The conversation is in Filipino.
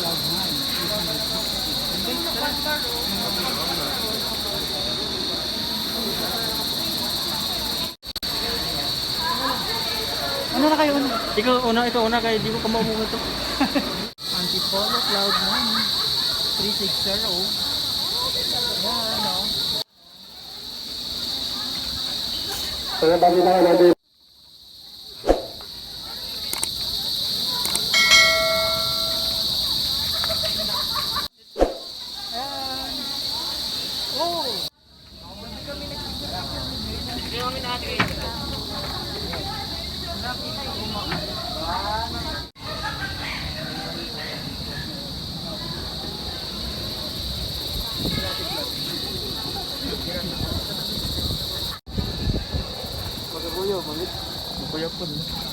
Ano na kayo? Ikaw una kaya di ko ka maumuha ito. Antipolo Cloud9 360. Yan, no? Ayan. Oh! Magabuyo, malit. Magabuyo po.